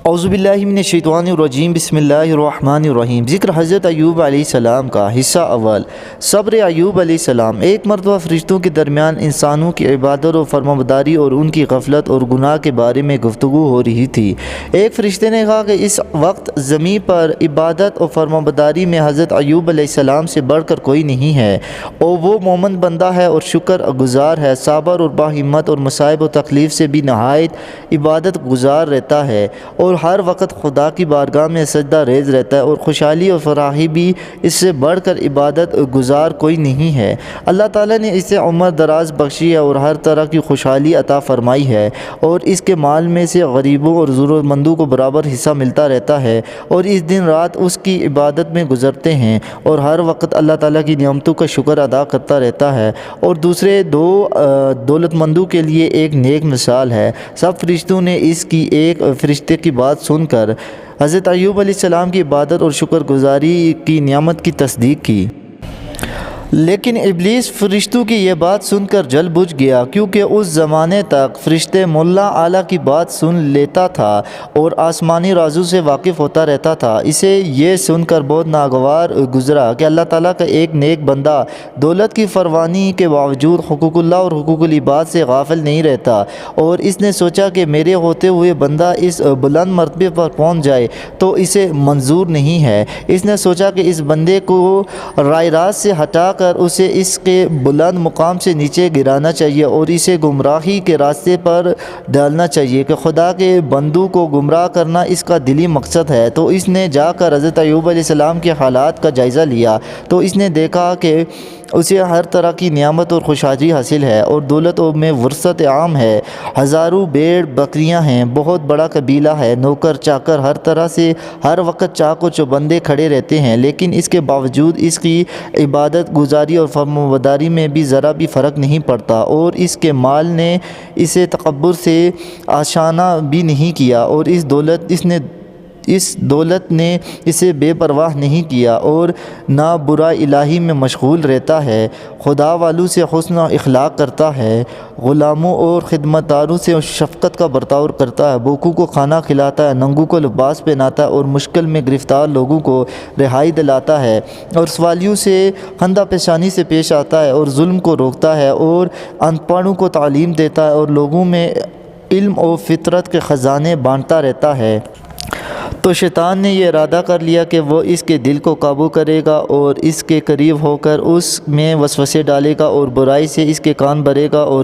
اعوذ باللہ من الشیطان الرجیم، بسم اللہ الرحمن الرحیم۔ ذکر حضرت ایوب علیہ السلام کا حصہ اول۔ صبر ایوب علیہ السلام۔ ایک مرتبہ فرشتوں کے درمیان انسانوں کی عبادت و فرمانبرداری اور ان کی غفلت اور گناہ کے بارے میں گفتگو ہو رہی تھی۔ ایک فرشتے نے کہا کہ اس وقت زمین پر عبادت و فرمانبرداری میں حضرت ایوب علیہ السلام سے بڑھ کر کوئی نہیں ہے، اور وہ مومن بندہ ہے اور شکر گزار ہے، صابر اور باہمت، اور مصائب و تکلیف سے بھی نہایت عبادت گزار رہتا ہے، اور ہر وقت خدا کی بارگاہ میں سجدہ ریز رہتا ہے، اور خوشحالی اور فراخی بھی اس سے بڑھ کر عبادت گزار کوئی نہیں ہے۔ اللہ تعالیٰ نے اسے عمر دراز بخشی ہے اور ہر طرح کی خوشحالی عطا فرمائی ہے، اور اس کے مال میں سے غریبوں اور ضرورت مندوں کو برابر حصہ ملتا رہتا ہے، اور اس دن رات اس کی عبادت میں گزرتے ہیں، اور ہر وقت اللہ تعالیٰ کی نعمتوں کا شکر ادا کرتا رہتا ہے، اور دوسرے دو دولت مندوں کے لیے ایک نیک مثال ہے۔ سب فرشتوں نے اس کی ایک فرشتے کی بات سن کر حضرت ایوب علیہ السلام کی عبادت اور شکر گزاری کی نعمت کی تصدیق کی، لیکن ابلیس فرشتوں کی یہ بات سن کر جل بجھ گیا، کیونکہ اس زمانے تک فرشتے مولا اعلیٰ کی بات سن لیتا تھا اور آسمانی رازوں سے واقف ہوتا رہتا تھا۔ اسے یہ سن کر بہت ناگوار گزرا کہ اللہ تعالیٰ کا ایک نیک بندہ دولت کی فراوانی کے باوجود حقوق اللہ اور حقوق العباد سے غافل نہیں رہتا، اور اس نے سوچا کہ میرے ہوتے ہوئے بندہ اس بلند مرتبے پر پہنچ جائے تو اسے منظور نہیں ہے۔ اس نے سوچا کہ اس بندے کو رائے راست سے ہٹا کر اسے اس کے بلند مقام سے نیچے گرانا چاہیے، اور اسے گمراہی کے راستے پر ڈالنا چاہیے، کہ خدا کے بندوں کو گمراہ کرنا اس کا دلی مقصد ہے۔ تو اس نے جا کر حضرت ایوب علیہ السلام کے حالات کا جائزہ لیا، تو اس نے دیکھا کہ اسے ہر طرح کی نعمت اور خوشحالی حاصل ہے، اور دولت میں ورثت عام ہے، ہزاروں بھیڑ بکریاں ہیں، بہت بڑا قبیلہ ہے، نوکر چاکر ہر طرح سے ہر وقت چاق و چوبندے کھڑے رہتے ہیں، لیکن اس کے باوجود اس کی عبادت گزاری اور فرمانبرداری میں بھی ذرا بھی فرق نہیں پڑتا، اور اس کے مال نے اسے تکبر سے آشنا بھی نہیں کیا، اور اس دولت نے اسے بے پرواہ نہیں کیا، اور نہ برا الہی میں مشغول رہتا ہے، خدا والوں سے حسن و اخلاق کرتا ہے، غلاموں اور خدمتداروں سے شفقت کا برتاؤ کرتا ہے، بھوکوں کو کھانا کھلاتا ہے، ننگوں کو لباس پہناتا ہے، اور مشکل میں گرفتار لوگوں کو رہائی دلاتا ہے، اور سوالیوں سے خندہ پیشانی سے پیش آتا ہے، اور ظلم کو روکتا ہے، اور ان پڑھوں کو تعلیم دیتا ہے، اور لوگوں میں علم و فطرت کے خزانے بانٹتا رہتا ہے۔ تو شیطان نے یہ ارادہ کر لیا کہ وہ اس کے دل کو قابو کرے گا، اور اس کے قریب ہو کر اس میں وسوسے ڈالے گا، اور برائی سے اس کے کان بھرے گا، اور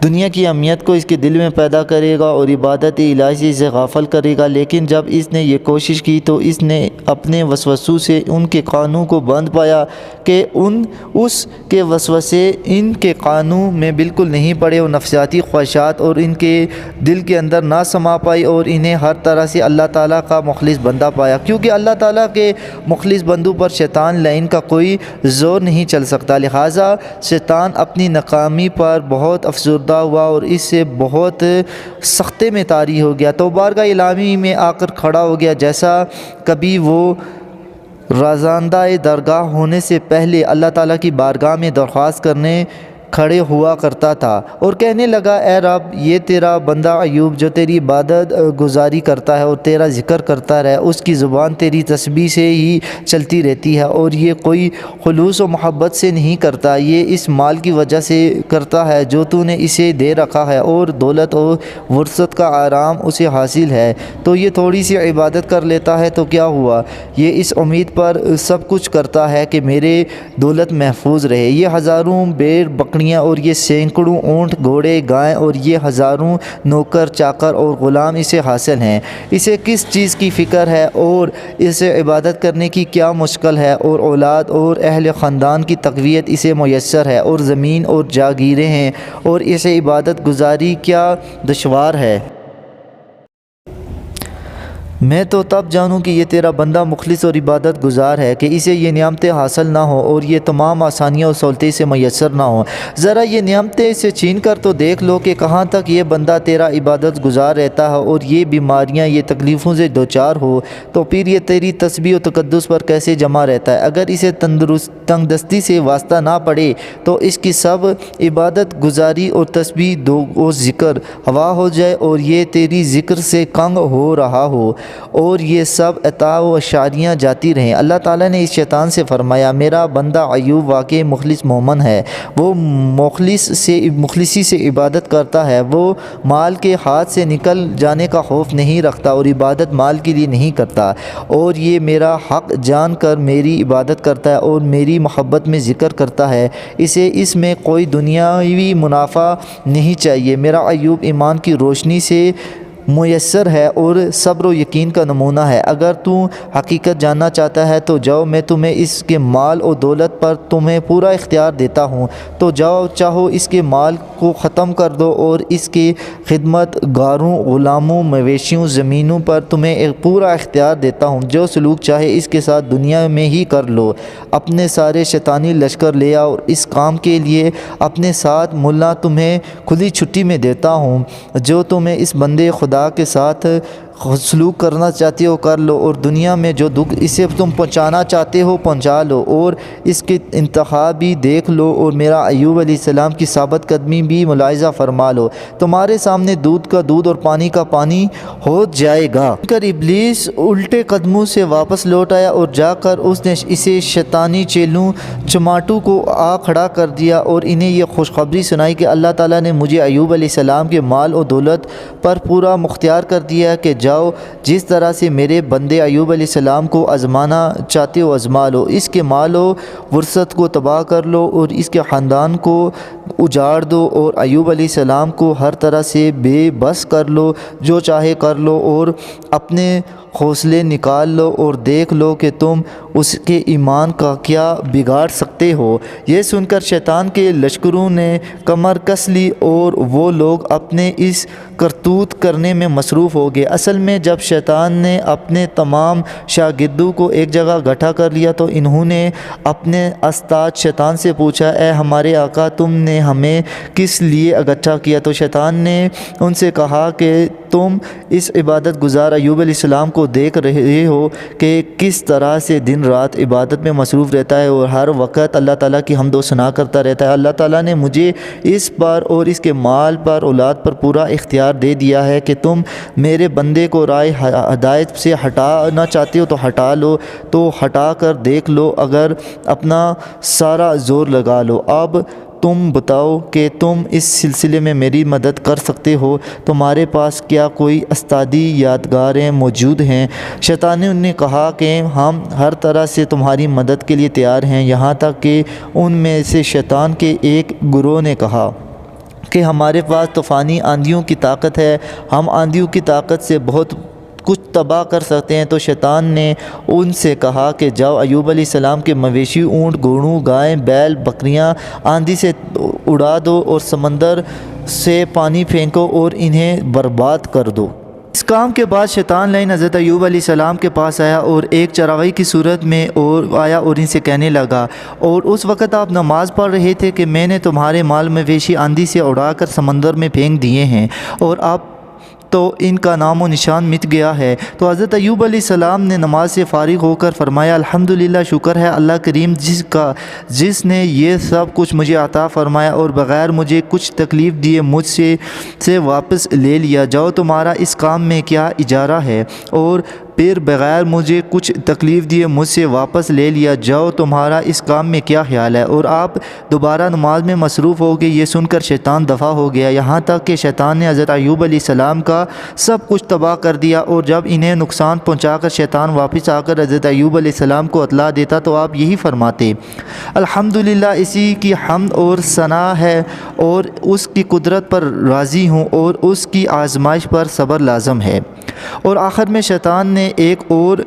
دنیا کی اہمیت کو اس کے دل میں پیدا کرے گا، اور عبادت الہی سے غافل کرے گا۔ لیکن جب اس نے یہ کوشش کی تو اس نے اپنے وسوسوں سے ان کے کانوں کو بند پایا، کہ اس کے وسوسے ان کے کانوں میں بالکل نہیں پڑے، اور نفسیاتی خواہشات اور ان کے دل کے اندر نہ سما پائی، اور انہیں ہر طرح سے اللہ تعالیٰ کا مخلص بندہ پایا، کیونکہ اللہ تعالیٰ کے مخلص بندوں پر شیطان لعین کا کوئی زور نہیں چل سکتا۔ لہٰذا شیطان اپنی ناکامی پر بہت افسردہ ہوا، اور اس سے بہت سختے میں طاری ہو گیا، تو بارگاہ الہی میں آ کر کھڑا ہو گیا، جیسا کبھی وہ رضاندہ درگاہ ہونے سے پہلے اللہ تعالیٰ کی بارگاہ میں درخواست کرنے کھڑے ہوا کرتا تھا، اور کہنے لگا، اے رب، یہ تیرا بندہ ایوب جو تیری عبادت گزاری کرتا ہے اور تیرا ذکر کرتا رہے، اس کی زبان تیری تسبیح سے ہی چلتی رہتی ہے، اور یہ کوئی خلوص و محبت سے نہیں کرتا، یہ اس مال کی وجہ سے کرتا ہے جو تو نے اسے دے رکھا ہے، اور دولت و ورثت کا آرام اسے حاصل ہے، تو یہ تھوڑی سی عبادت کر لیتا ہے تو کیا ہوا، یہ اس امید پر سب کچھ کرتا ہے کہ میرے دولت محفوظ رہے، یہ ہزاروں بھیڑ بکریاں اور یہ سینکڑوں اونٹ گھوڑے گائیں اور یہ ہزاروں نوکر چاکر اور غلام اسے حاصل ہیں، اسے کس چیز کی فکر ہے، اور اسے عبادت کرنے کی کیا مشکل ہے، اور اولاد اور اہل خاندان کی تقویت اسے میسر ہے، اور زمین اور جاگیریں ہیں، اور اسے عبادت گزاری کیا دشوار ہے۔ میں تو تب جانوں کہ یہ تیرا بندہ مخلص اور عبادت گزار ہے کہ اسے یہ نعمتیں حاصل نہ ہوں اور یہ تمام آسانیاں اور سہولتیں سے میسر نہ ہوں۔ ذرا یہ نعمتیں اسے چھین کر تو دیکھ لو کہ کہاں تک یہ بندہ تیرا عبادت گزار رہتا ہے، اور یہ بیماریاں، یہ تکلیفوں سے دوچار ہو تو پھر یہ تیری تسبیح و تقدس پر کیسے جمع رہتا ہے۔ اگر اسے تنگ دستی سے واسطہ نہ پڑے تو اس کی سب عبادت گزاری اور تسبیح و ذکر ہوا ہو جائے، اور یہ تیری ذکر سے کنگ ہو رہا ہو اور یہ سب عطا و اشاریاں جاتی رہیں۔ اللہ تعالیٰ نے اس شیطان سے فرمایا، میرا بندہ ایوب واقعی مخلص مومن ہے، وہ مخلصی سے عبادت کرتا ہے، وہ مال کے ہاتھ سے نکل جانے کا خوف نہیں رکھتا اور عبادت مال کے لیے نہیں کرتا، اور یہ میرا حق جان کر میری عبادت کرتا ہے اور میری محبت میں ذکر کرتا ہے، اسے اس میں کوئی دنیاوی منافع نہیں چاہیے۔ میرا ایوب ایمان کی روشنی سے میسر ہے اور صبر و یقین کا نمونہ ہے۔ اگر تو حقیقت جاننا چاہتا ہے تو جاؤ، میں تمہیں اس کے مال و دولت پر تمہیں پورا اختیار دیتا ہوں، تو جاؤ، چاہو اس کے مال کو ختم کر دو اور اس کے خدمت گاروں، غلاموں، مویشیوں، زمینوں پر تمہیں ایک پورا اختیار دیتا ہوں، جو سلوک چاہے اس کے ساتھ دنیا میں ہی کر لو۔ اپنے سارے شیطانی لشکر لے آؤ اور اس کام کے لیے اپنے ساتھ ملا تمہیں کھلی چھٹی میں دیتا ہوں، جو تمہیں اس بندے خدا کے ساتھ سلوک کرنا چاہتے ہو کر لو، اور دنیا میں جو دکھ اسے تم پہنچانا چاہتے ہو پہنچا لو، اور اس کی انتہا بھی دیکھ لو، اور میرا ایوب علیہ السلام کی ثابت قدمی بھی ملاحظہ فرما لو۔ تمہارے سامنے دودھ کا دودھ اور پانی کا پانی ہو جائے گا۔ کر ابلیس الٹے قدموں سے واپس لوٹ آیا اور جا کر اس نے اسے شیطانی چیلوں چماٹو کو آ کھڑا کر دیا اور انہیں یہ خوشخبری سنائی کہ اللہ تعالیٰ نے مجھے ایوب علیہ السلام کے مال و دولت پر پورا مختار کر دیا کہ جاؤ، جس طرح سے میرے بندے ایوب علیہ السلام کو آزمانا چاہتے ہو آزما لو، اس کے مال و ورثت کو تباہ کر لو اور اس کے خاندان کو اجاڑ دو، اور ایوب علیہ السلام کو ہر طرح سے بے بس کر لو، جو چاہے کر لو، اور اپنے حوصلے نکال لو اور دیکھ لو کہ تم اس کے ایمان کا کیا بگاڑ سکتے ہو۔ یہ سن کر شیطان کے لشکروں نے کمر کس لی اور وہ لوگ اپنے اس کرتوت کرنے میں مصروف ہو گئے۔ اصل میں جب شیطان نے اپنے تمام شاگردوں کو ایک جگہ اکٹھا کر لیا تو انہوں نے اپنے استاد شیطان سے پوچھا، اے ہمارے آقا، تم نے ہمیں کس لیے اکٹھا کیا؟ تو شیطان نے ان سے کہا کہ تم اس عبادت گزار ایوب علیہ السلام کو دیکھ رہے ہو کہ کس طرح سے دن رات عبادت میں مصروف رہتا ہے اور ہر وقت اللہ تعالیٰ کی حمد و ثنا کرتا رہتا ہے۔ اللہ تعالیٰ نے مجھے اس پر اور اس کے مال پر، اولاد پر پورا اختیار دے دیا ہے کہ تم میرے بندے کو رائے ہدایت سے ہٹانا چاہتے ہو تو ہٹا لو، تو ہٹا کر دیکھ لو، اگر اپنا سارا زور لگا لو۔ اب تم بتاؤ کہ تم اس سلسلے میں میری مدد کر سکتے ہو، تمہارے پاس کیا کوئی استادی یادگاریں موجود ہیں؟ شیطان نے کہا کہ ہم ہر طرح سے تمہاری مدد کے لیے تیار ہیں، یہاں تک کہ ان میں سے شیطان کے ایک گروہ نے کہا کہ ہمارے پاس طوفانی آندھیوں کی طاقت ہے، ہم آندھیوں کی طاقت سے بہت کچھ تباہ کر سکتے ہیں۔ تو شیطان نے ان سے کہا کہ جاؤ، ایوب علیہ السلام کے مویشی، اونٹ، گھوڑوں، گائیں، بیل، بکریاں آندھی سے اڑا دو اور سمندر سے پانی پھینکو اور انہیں برباد کر دو۔ اس کام کے بعد شیطان لعین حضرت ایوب علیہ السلام کے پاس آیا اور ایک چراغی کی صورت میں آیا اور ان سے کہنے لگا، اور اس وقت آپ نماز پڑھ رہے تھے کہ میں نے تمہارے مال مویشی آندھی سے اڑا کر سمندر میں پھینک دیے ہیں اور آپ تو ان کا نام و نشان مٹ گیا ہے۔ تو حضرت ایوب علیہ السلام نے نماز سے فارغ ہو کر فرمایا، الحمدللہ، شکر ہے اللہ کریم جس نے یہ سب کچھ مجھے عطا فرمایا اور بغیر مجھے کچھ تکلیف دیے مجھ سے واپس لے لیا۔ جاؤ، تمہارا اس کام میں کیا اجارہ ہے؟ اور پھر بغیر مجھے کچھ تکلیف دیے مجھ سے واپس لے لیا، جاؤ، تمہارا اس کام میں کیا خیال ہے؟ اور آپ دوبارہ نماز میں مصروف ہو گئے۔ یہ سن کر شیطان دفع ہو گیا، یہاں تک کہ شیطان نے حضرت ایوب علیہ السلام کا سب کچھ تباہ کر دیا، اور جب انہیں نقصان پہنچا کر شیطان واپس آ کر حضرت ایوب علیہ السلام کو اطلاع دیتا تو آپ یہی فرماتے، الحمدللہ، اسی کی حمد اور ثنا ہے اور اس کی قدرت پر راضی ہوں اور اس کی آزمائش پر صبر لازم ہے۔ اور آخر میں شیطان نے ایک اور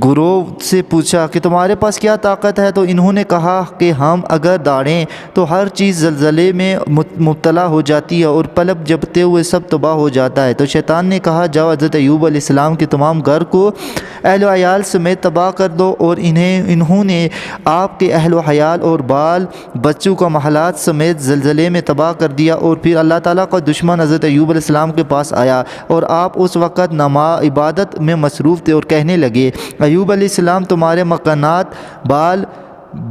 گروہ سے پوچھا کہ تمہارے پاس کیا طاقت ہے؟ تو انہوں نے کہا کہ ہم اگر داڑیں تو ہر چیز زلزلے میں مبتلا ہو جاتی ہے اور پلک جھپکتے ہوئے سب تباہ ہو جاتا ہے۔ تو شیطان نے کہا جاؤ حضرت ایوب علیہ السلام کے تمام گھر کو اہل و عیال سمیت تباہ کر دو، اور انہوں نے آپ کے اہل و عیال اور بال بچوں کا محلات سمیت زلزلے میں تباہ کر دیا۔ اور پھر اللہ تعالیٰ کا دشمن حضرت ایوب علیہ السلام کے پاس آیا اور آپ اس وقت عبادت میں مصروف تھے اور کہنے لگے ایوب علیہ السلام تمہارے مکانات بال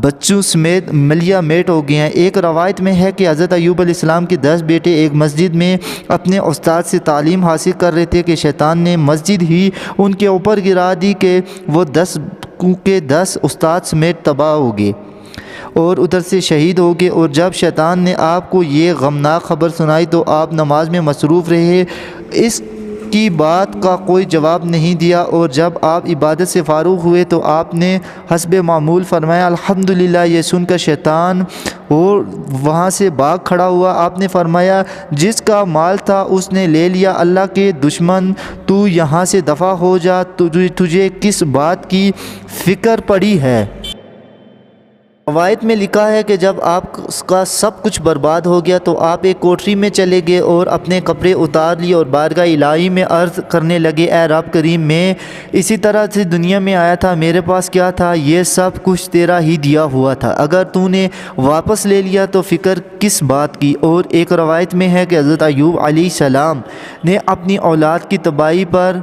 بچوں سمیت ملیا میٹ ہو گئے ہیں۔ ایک روایت میں ہے کہ حضرت ایوب علیہ السلام کے 10 بیٹے ایک مسجد میں اپنے استاد سے تعلیم حاصل کر رہے تھے کہ شیطان نے مسجد ہی ان کے اوپر گرا دی کہ وہ 10 استاد سمیت تباہ ہو گئے اور ادھر سے شہید ہو گئے۔ اور جب شیطان نے آپ کو یہ غمناک خبر سنائی تو آپ نماز میں مصروف رہے، اس کی بات کا کوئی جواب نہیں دیا، اور جب آپ عبادت سے فارغ ہوئے تو آپ نے حسب معمول فرمایا الحمدللہ۔ یہ سن کر شیطان اور وہاں سے بھاگ کھڑا ہوا۔ آپ نے فرمایا جس کا مال تھا اس نے لے لیا، اللہ کے دشمن تو یہاں سے دفع ہو جا، تجھے کس بات کی فکر پڑی ہے؟ روایت میں لکھا ہے کہ جب آپ کا سب کچھ برباد ہو گیا تو آپ ایک کوٹری میں چلے گئے اور اپنے کپڑے اتار لیے اور بارگاہ الہی میں عرض کرنے لگے اے رب کریم، میں اسی طرح سے دنیا میں آیا تھا، میرے پاس کیا تھا؟ یہ سب کچھ تیرا ہی دیا ہوا تھا، اگر تو نے واپس لے لیا تو فکر کس بات کی؟ اور ایک روایت میں ہے کہ حضرت ایوب علیہ السلام نے اپنی اولاد کی تباہی پر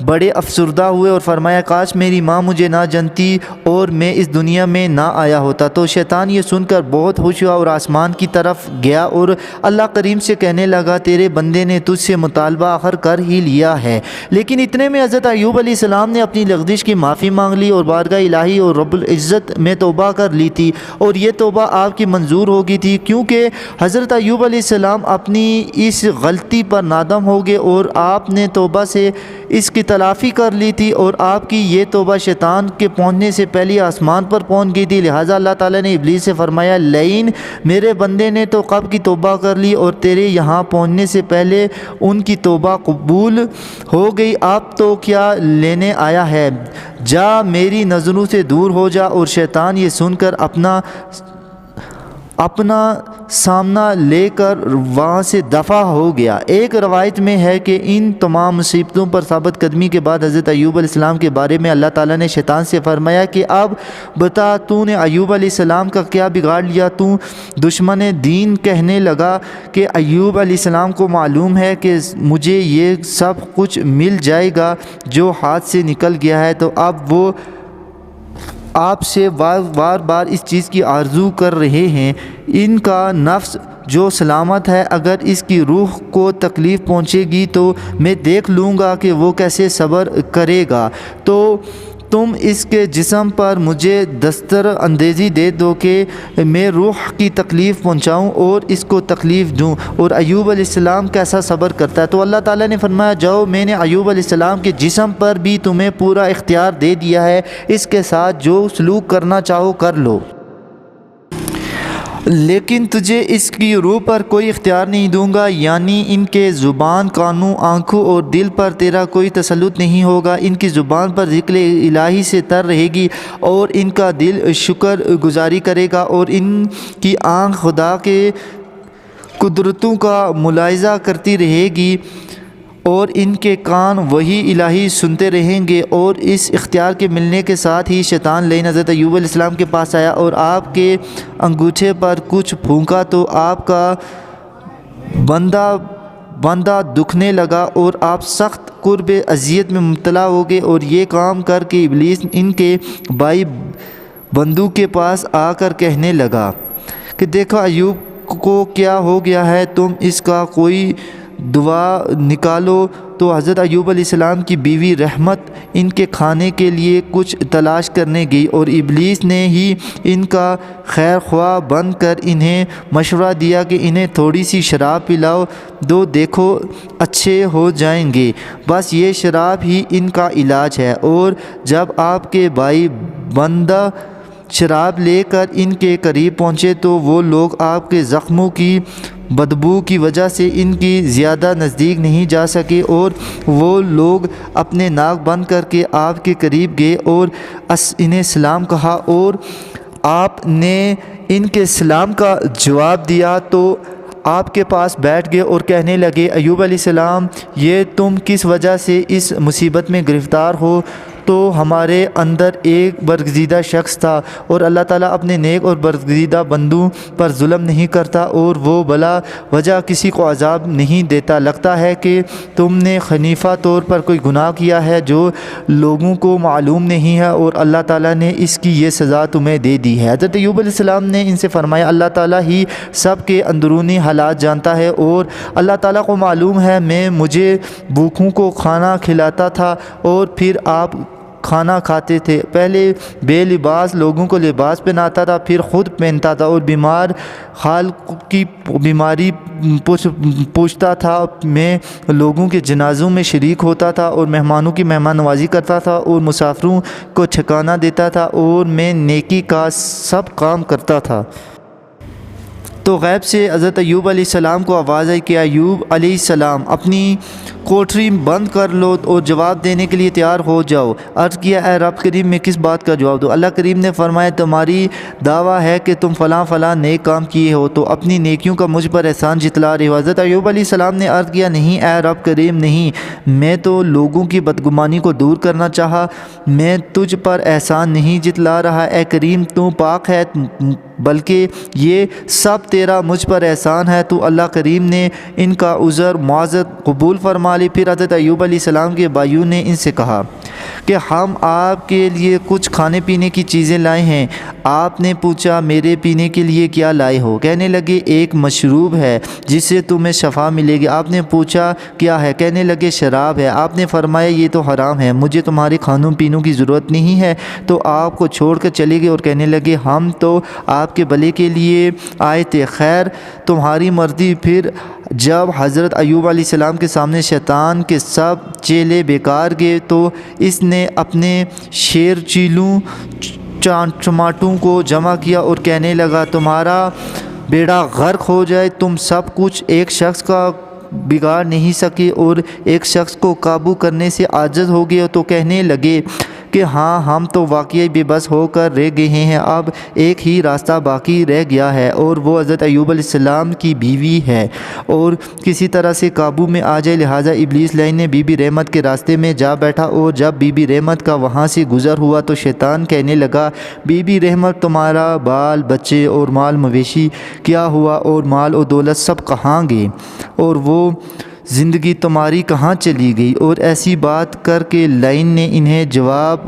بڑے افسردہ ہوئے اور فرمایا کاش میری ماں مجھے نہ جانتی اور میں اس دنیا میں نہ آیا ہوتا۔ تو شیطان یہ سن کر بہت خوش ہوا اور آسمان کی طرف گیا اور اللہ کریم سے کہنے لگا تیرے بندے نے تجھ سے مطالبہ آخر کر ہی لیا ہے۔ لیکن اتنے میں حضرت ایوب علیہ السلام نے اپنی لغزش کی معافی مانگ لی اور بارگاہ الہی اور رب العزت میں توبہ کر لی تھی، اور یہ توبہ آپ کی منظور ہو گئی تھی کیونکہ حضرت ایوب علیہ السلام اپنی اس غلطی پر نادم ہو گئے اور آپ نے توبہ سے اس کی تلافی کر لی تھی، اور آپ کی یہ توبہ شیطان کے پہنچنے سے پہلے آسمان پر پہنچ گئی تھی۔ لہٰذا اللہ تعالیٰ نے ابلیس سے فرمایا لعین میرے بندے نے تو کب کی توبہ کر لی اور تیرے یہاں پہنچنے سے پہلے ان کی توبہ قبول ہو گئی، آپ تو کیا لینے آیا ہے؟ جا میری نظروں سے دور ہو جا۔ اور شیطان یہ سن کر اپنا سامنا لے کر وہاں سے دفع ہو گیا۔ ایک روایت میں ہے کہ ان تمام مصیبتوں پر ثابت قدمی کے بعد حضرت ایوب علیہ السلام کے بارے میں اللہ تعالیٰ نے شیطان سے فرمایا کہ اب بتا تو نے ایوب علیہ السلام کا کیا بگاڑ لیا؟ تو دشمن دین کہنے لگا کہ ایوب علیہ السلام کو معلوم ہے کہ مجھے یہ سب کچھ مل جائے گا جو ہاتھ سے نکل گیا ہے، تو اب وہ آپ سے بار بار اس چیز کی آرزو کر رہے ہیں۔ ان کا نفس جو سلامت ہے اگر اس کی روح کو تکلیف پہنچے گی تو میں دیکھ لوں گا کہ وہ کیسے صبر کرے گا، تو تم اس کے جسم پر مجھے دستر اندیزی دے دو کہ میں روح کی تکلیف پہنچاؤں اور اس کو تکلیف دوں، اور ایوب علیہ السلام کیسا صبر کرتا ہے۔ تو اللہ تعالیٰ نے فرمایا جاؤ میں نے ایوب علیہ السلام کے جسم پر بھی تمہیں پورا اختیار دے دیا ہے، اس کے ساتھ جو سلوک کرنا چاہو کر لو، لیکن تجھے اس کی روح پر کوئی اختیار نہیں دوں گا، یعنی ان کے زبان، کانوں، آنکھوں اور دل پر تیرا کوئی تسلط نہیں ہوگا۔ ان کی زبان پر ذکر الہی سے تر رہے گی اور ان کا دل شکر گزاری کرے گا، اور ان کی آنکھ خدا کے قدرتوں کا ملاحظہ کرتی رہے گی، اور ان کے کان وہی الہی سنتے رہیں گے۔ اور اس اختیار کے ملنے کے ساتھ ہی شیطان لعین حضرت ایوب علیہ السلام کے پاس آیا اور آپ کے انگوٹھے پر کچھ پھونکا تو آپ کا بندہ دکھنے لگا اور آپ سخت قرب اذیت میں مبتلا ہو گئے۔ اور یہ کام کر کے ابلیس ان کے بھائی بندو کے پاس آ کر کہنے لگا کہ دیکھو ایوب کو کیا ہو گیا ہے، تم اس کا کوئی دوا نکالو۔ تو حضرت ایوب علیہ السلام کی بیوی رحمت ان کے کھانے کے لیے کچھ تلاش کرنے گئی اور ابلیس نے ہی ان کا خیر خواہ بن کر انہیں مشورہ دیا کہ انہیں تھوڑی سی شراب پلاؤ، دو دیکھو اچھے ہو جائیں گے، بس یہ شراب ہی ان کا علاج ہے۔ اور جب آپ کے بھائی بندہ شراب لے کر ان کے قریب پہنچے تو وہ لوگ آپ کے زخموں کی بدبو کی وجہ سے ان کی زیادہ نزدیک نہیں جا سکے، اور وہ لوگ اپنے ناک بند کر کے آپ کے قریب گئے اور انہیں سلام کہا، اور آپ نے ان کے سلام کا جواب دیا تو آپ کے پاس بیٹھ گئے اور کہنے لگے، ایوب علیہ السلام، یہ تم کس وجہ سے اس مصیبت میں گرفتار ہو؟ تو ہمارے اندر ایک برگزیدہ شخص تھا، اور اللہ تعالیٰ اپنے نیک اور برگزیدہ بندوں پر ظلم نہیں کرتا، اور وہ بلا وجہ کسی کو عذاب نہیں دیتا۔ لگتا ہے کہ تم نے خنیفہ طور پر کوئی گناہ کیا ہے جو لوگوں کو معلوم نہیں ہے، اور اللہ تعالیٰ نے اس کی یہ سزا تمہیں دے دی ہے۔ حضرت ایوب علیہ السلام نے ان سے فرمایا، اللہ تعالیٰ ہی سب کے اندرونی حالات جانتا ہے، اور اللہ تعالیٰ کو معلوم ہے مجھے بھوکوں کو کھانا کھلاتا تھا اور پھر آپ کھانا کھاتے تھے، پہلے بے لباس لوگوں کو لباس پہناتا تھا، پھر خود پہنتا تھا، اور بیمار خالق کی بیماری پوچھتا تھا، میں لوگوں کے جنازوں میں شریک ہوتا تھا، اور مہمانوں کی مہمان نوازی کرتا تھا، اور مسافروں کو ٹھکانہ دیتا تھا، اور میں نیکی کا سب کام کرتا تھا۔ تو غیب سے حضرت ایوب علیہ السلام کو آواز آئی کہ ایوب علیہ السلام، اپنی کوٹری بند کر لو اور جواب دینے کے لیے تیار ہو جاؤ۔ عرض کیا، اے رب کریم، میں کس بات کا جواب دوں؟ اللہ کریم نے فرمایا، تمہاری دعویٰ ہے کہ تم فلاں فلاں نیک کام کیے ہو، تو اپنی نیکیوں کا مجھ پر احسان جتلا رہے ہو۔ حضرت ایوب علیہ السلام نے عرض کیا، نہیں اے رب کریم، نہیں، میں تو لوگوں کی بدگمانی کو دور کرنا چاہا، میں تجھ پر احسان نہیں جتلا رہا۔ اے کریم، تو پاک ہے، بلکہ یہ سب تیرا مجھ پر احسان ہے۔ تو اللہ کریم نے ان کا عذر معذرت قبول فرما لی۔ پھر حضرت ایوب علیہ السلام کے بھائیوں نے ان سے کہا کہ ہم آپ کے لیے کچھ کھانے پینے کی چیزیں لائے ہیں۔ آپ نے پوچھا، میرے پینے کے لیے کیا لائے ہو؟ کہنے لگے، ایک مشروب ہے جس سے تمہیں شفا ملے گی۔ آپ نے پوچھا، کیا ہے؟ کہنے لگے، شراب ہے۔ آپ نے فرمایا، یہ تو حرام ہے، مجھے تمہارے کھانوں پینوں کی ضرورت نہیں ہے۔ تو آپ کو چھوڑ کر چلے گئے اور کہنے لگے، ہم تو آپ کے بھلے کے لیے آئے تھے، خیر تمہاری مرضی۔ پھر جب حضرت ایوب علیہ السلام کے سامنے شیطان کے سب چیلے بیکار گئے تو اس نے اپنے شیر چیلوں چماٹوں کو جمع کیا اور کہنے لگا، تمہارا بیڑا غرق ہو جائے، تم سب کچھ ایک شخص کا بگاڑ نہیں سکے اور ایک شخص کو قابو کرنے سے عاجز ہو گئے۔ تو کہنے لگے کہ ہاں، ہم تو واقعی بے بس ہو کر رہ گئے ہیں، اب ایک ہی راستہ باقی رہ گیا ہے، اور وہ حضرت ایوب علیہ السلام کی بیوی ہے، اور کسی طرح سے قابو میں آ جائے۔ لہٰذا ابلیس لعین نے بی بی رحمت کے راستے میں جا بیٹھا، اور جب بی بی رحمت کا وہاں سے گزر ہوا تو شیطان کہنے لگا، بی بی رحمت، تمہارا بال بچے اور مال مویشی کیا ہوا، اور مال و دولت سب کہاں گئے، اور وہ زندگی تمہاری کہاں چلی گئی؟ اور ایسی بات کر کے لعین نے انہیں جواب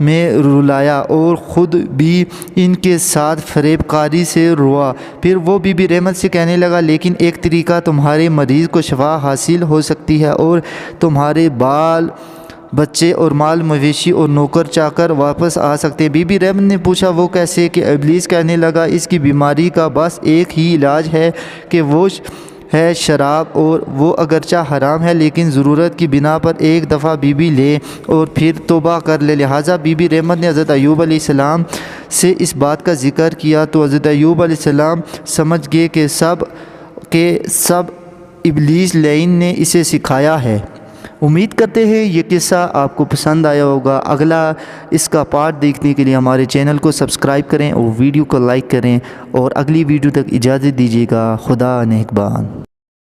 میں رلایا اور خود بھی ان کے ساتھ فریب کاری سے روا۔ پھر وہ بی بی رحمت سے کہنے لگا، لیکن ایک طریقہ، تمہارے مریض کو شفا حاصل ہو سکتی ہے اور تمہارے بال بچے اور مال مویشی اور نوکر چاکر واپس آ سکتے ہیں۔ بی بی رحمت نے پوچھا، وہ کیسے؟ کہ ابلیس کہنے لگا، اس کی بیماری کا بس ایک ہی علاج ہے کہ وہ ہے شراب، اور وہ اگرچہ حرام ہے لیکن ضرورت کی بنا پر ایک دفعہ بی لے اور پھر توبہ کر لے۔ لہٰذا بی بی رحمت نے حضرت ایوب علیہ السلام سے اس بات کا ذکر کیا تو حضرت ایوب علیہ السلام سمجھ گئے کہ سب ابلیس لعین نے اسے سکھایا ہے۔ امید کرتے ہیں یہ قصہ آپ کو پسند آیا ہوگا۔ اگلا اس کا پارٹ دیکھنے کے لیے ہمارے چینل کو سبسکرائب کریں اور ویڈیو کو لائک کریں، اور اگلی ویڈیو تک اجازت دیجیے گا۔ خدا نگہبان۔